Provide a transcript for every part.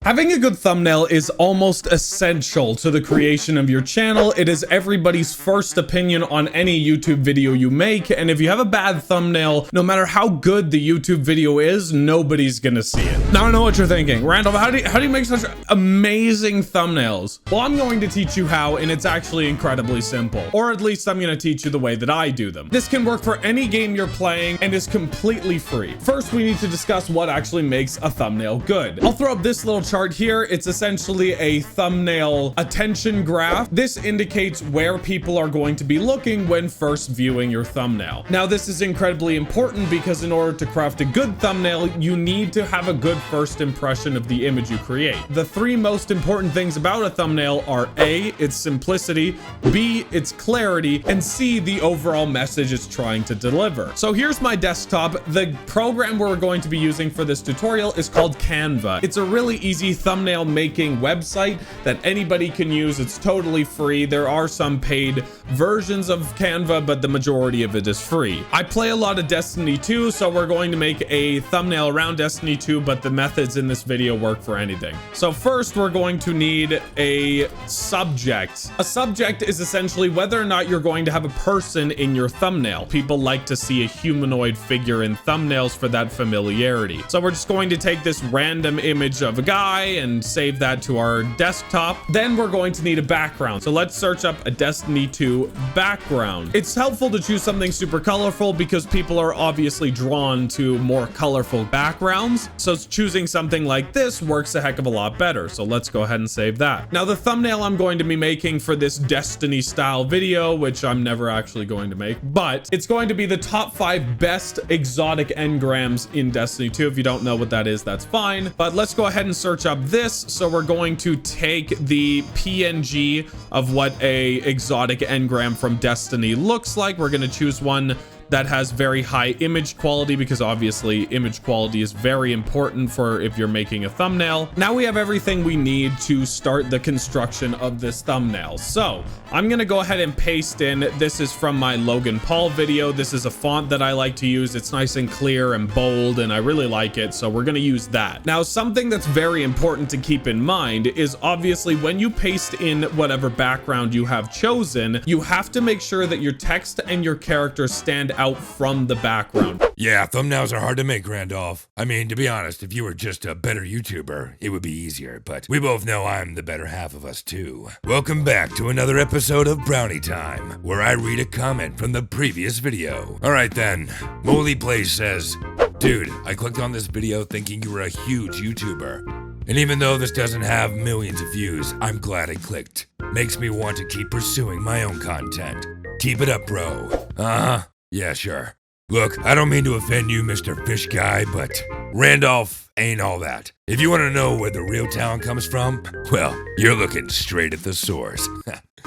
Having a good thumbnail is almost essential to the creation of your channel. It is everybody's first opinion on any YouTube video you make, and if you have a bad thumbnail, no matter how good the YouTube video is, nobody's gonna see it. Now I know what you're thinking, Randolph, how do you make such amazing thumbnails? Well, I'm going to teach you how, and it's actually incredibly simple. Or at least I'm gonna teach you the way that I do them. This can work for any game you're playing and is completely free. First, we need to discuss what actually makes a thumbnail good. I'll throw up this little chart here. It's essentially a thumbnail attention graph. This indicates where people are going to be looking when first viewing your thumbnail. Now, this is incredibly important because in order to craft a good thumbnail, you need to have a good first impression of the image you create. The three most important things about a thumbnail are A, its simplicity, B, its clarity, and C, the overall message it's trying to deliver. So here's my desktop. The program we're going to be using for this tutorial is called Canva. It's a really easy thumbnail making website that anybody can use. It's totally free. There are some paid versions of Canva, but the majority of it is free. I play a lot of Destiny 2, so we're going to make a thumbnail around Destiny 2, but the methods in this video work for anything. So first, we're going to need a subject. A subject is essentially whether or not you're going to have a person in your thumbnail. People like to see a humanoid figure in thumbnails for that familiarity. So we're just going to take this random image of a guy and save that to our desktop. Then we're going to need a background. So let's search up a Destiny 2 background. It's helpful to choose something super colorful because people are obviously drawn to more colorful backgrounds. So choosing something like this works a heck of a lot better. So let's go ahead and save that. Now, the thumbnail I'm going to be making for this Destiny style video, which I'm never actually going to make, but it's going to be the top 5 best exotic engrams in Destiny 2. If you don't know what that is, that's fine. But let's go ahead and search up this. So we're going to take the PNG of what a exotic engram from Destiny looks like. We're going to choose one that has very high image quality because obviously image quality is very important for if you're making a thumbnail. Now we have everything we need to start the construction of this thumbnail. So I'm gonna go ahead and paste in, this is from my Logan Paul video. This is a font that I like to use. It's nice and clear and bold and I really like it. So we're gonna use that. Now, something that's very important to keep in mind is obviously when you paste in whatever background you have chosen, you have to make sure that your text and your characters stand out from the background. Yeah, thumbnails are hard to make, Randolph. I mean, to be honest, if you were just a better YouTuber, it would be easier, but we both know I'm the better half of us too. Welcome back to another episode of Brownie Time, where I read a comment from the previous video. Alright then, Molly Plays says, dude, I clicked on this video thinking you were a huge YouTuber. And even though this doesn't have millions of views, I'm glad I clicked. Makes me want to keep pursuing my own content. Keep it up, bro. Uh-huh. Yeah, sure. Look, I don't mean to offend you, Mr. Fish Guy, but Randolph ain't all that. If you want to know where the real talent comes from, well, you're looking straight at the source.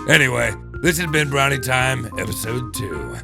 Anyway, this has been Brownie Time, episode 2.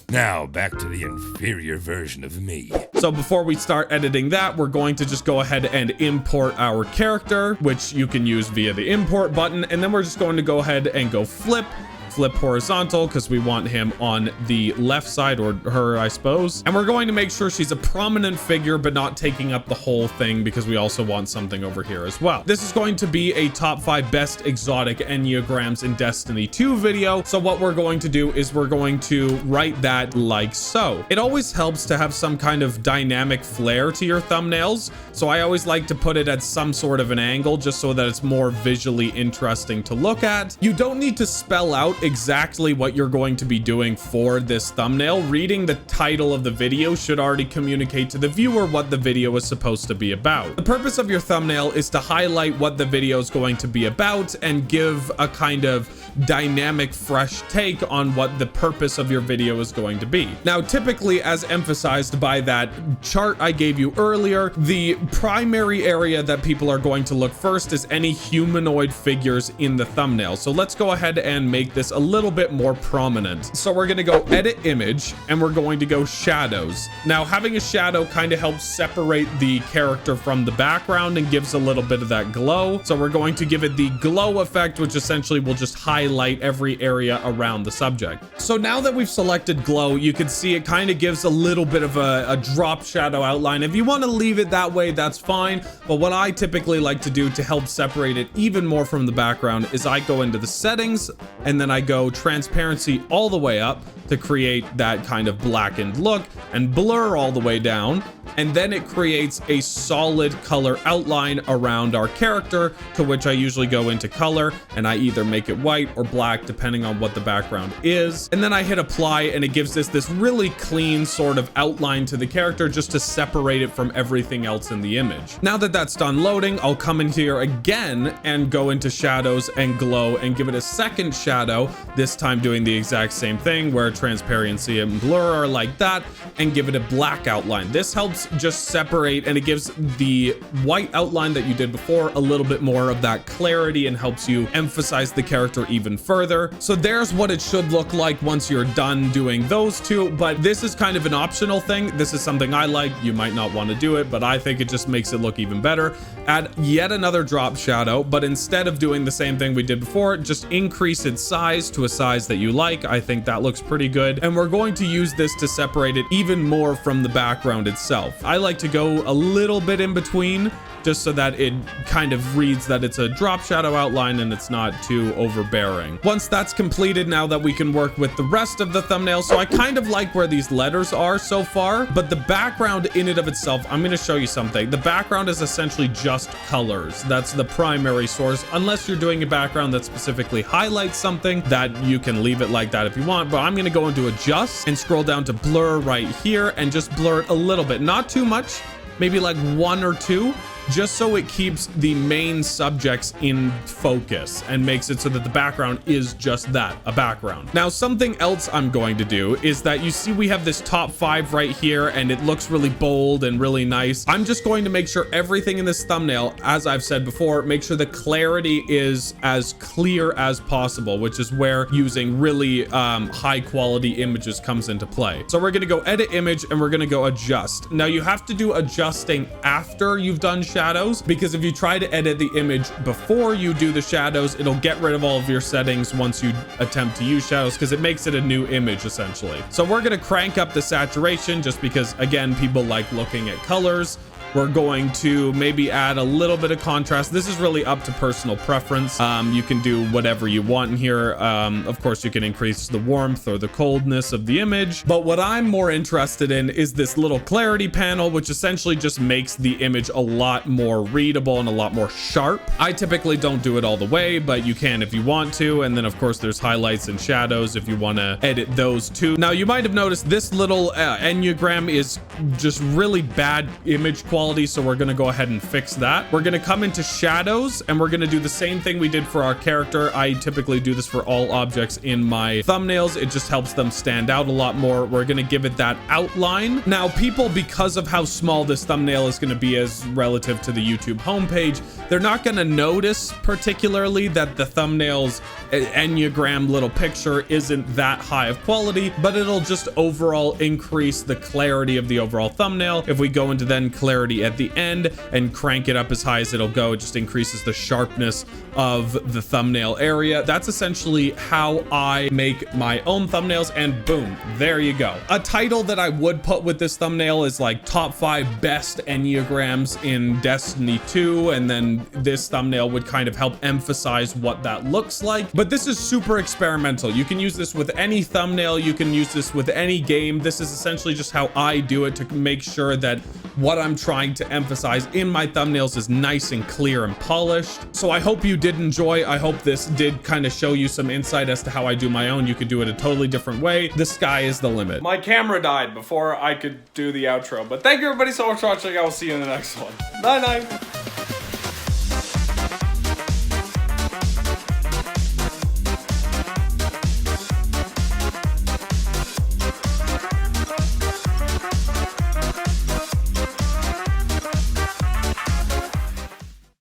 Now, back to the inferior version of me. So before we start editing that, we're going to just go ahead and import our character, which you can use via the import button, and then we're just going to go ahead and go flip horizontal because we want him on the left side, or her, I suppose. And we're going to make sure she's a prominent figure but not taking up the whole thing because we also want something over here as well. This is going to be a top 5 best exotic enneagrams in Destiny 2 video. So what we're going to do is we're going to write that like so. It always helps to have some kind of dynamic flair to your thumbnails. So I always like to put it at some sort of an angle just so that it's more visually interesting to look at. You don't need to spell out exactly what you're going to be doing for this thumbnail. Reading the title of the video should already communicate to the viewer what the video is supposed to be about. The purpose of your thumbnail is to highlight what the video is going to be about and give a kind of dynamic, fresh take on what the purpose of your video is going to be. Now, typically, as emphasized by that chart I gave you earlier, the primary area that people are going to look first is any humanoid figures in the thumbnail. So let's go ahead and make this this a little bit more prominent. So we're gonna go edit image and we're going to go shadows. Now having a shadow kind of helps separate the character from the background and gives a little bit of that glow. So we're going to give it the glow effect, which essentially will just highlight every area around the subject. So now that we've selected glow, you can see it kind of gives a little bit of a drop shadow outline. If you want to leave it that way, that's fine. But what I typically like to do to help separate it even more from the background is I go into the settings and then I go transparency all the way up to create that kind of blackened look and blur all the way down. And then it creates a solid color outline around our character, to which I usually go into color and I either make it white or black depending on what the background is. And then I hit apply and it gives this really clean sort of outline to the character just to separate it from everything else in the image. Now that that's done loading, I'll come in here again and go into shadows and glow and give it a second shadow, this time doing the exact same thing where transparency and blur are like that, and give it a black outline. This helps just separate and it gives the white outline that you did before a little bit more of that clarity and helps you emphasize the character even further. So there's what it should look like once you're done doing those two, but this is kind of an optional thing. This is something I like. You might not want to do it, but I think it just makes it look even better. Add yet another drop shadow, but instead of doing the same thing we did before, just increase its size to a size that you like. I think that looks pretty good. And we're going to use this to separate it even more from the background itself. I like to go a little bit in between just so that it kind of reads that it's a drop shadow outline and it's not too overbearing. Once that's completed, now that we can work with the rest of the thumbnail. So I kind of like where these letters are so far, but the background in and of itself, I'm going to show you something. The background is essentially just colors. That's the primary source, unless you're doing a background that specifically highlights something, that you can leave it like that if you want. But I'm going to go into adjust and scroll down to blur right here and just blur it a little bit, not too much, maybe like 1 or 2, just so it keeps the main subjects in focus and makes it so that the background is just that, a background. Now, something else I'm going to do is that you see we have this top 5 right here and it looks really bold and really nice. I'm just going to make sure everything in this thumbnail, as I've said before, make sure the clarity is as clear as possible, which is where using really high quality images comes into play. So we're going to go edit image and we're going to go adjust. Now you have to do adjusting after you've done shadows, because if you try to edit the image before you do the shadows, it'll get rid of all of your settings once you attempt to use shadows, because it makes it a new image essentially. So we're going to crank up the saturation just because, again, people like looking at colors. We're going to maybe add a little bit of contrast. This is really up to personal preference. You can do whatever you want in here. Of course, you can increase the warmth or the coldness of the image. But what I'm more interested in is this little clarity panel, which essentially just makes the image a lot more readable and a lot more sharp. I typically don't do it all the way, but you can if you want to. And then, of course, there's highlights and shadows if you want to edit those too. Now, you might have noticed this little enneagram is just really bad image quality. So we're going to go ahead and fix that. We're going to come into shadows and we're going to do the same thing we did for our character. I typically do this for all objects in my thumbnails. It just helps them stand out a lot more. We're going to give it that outline. Now, people, because of how small this thumbnail is going to be as relative to the YouTube homepage, they're not going to notice particularly that the thumbnail's enneagram little picture isn't that high of quality, but it'll just overall increase the clarity of the overall thumbnail. If we go into then clarity at the end and crank it up as high as it'll go, it just increases the sharpness of the thumbnail area. That's essentially how I make my own thumbnails, and boom, there you go. A title that I would put with this thumbnail is like top 5 best enneagrams in Destiny 2, and then this thumbnail would kind of help emphasize what that looks like. But this is super experimental. You can use this with any thumbnail, you can use this with any game. This is essentially just how I do it to make sure that what I'm trying to emphasize in my thumbnails is nice and clear and polished. So I hope you did enjoy. I hope this did kind of show you some insight as to how I do my own. You could do it a totally different way. The sky is the limit. My camera died before I could do the outro, but thank you everybody so much for watching. I will see you in the next one. Bye.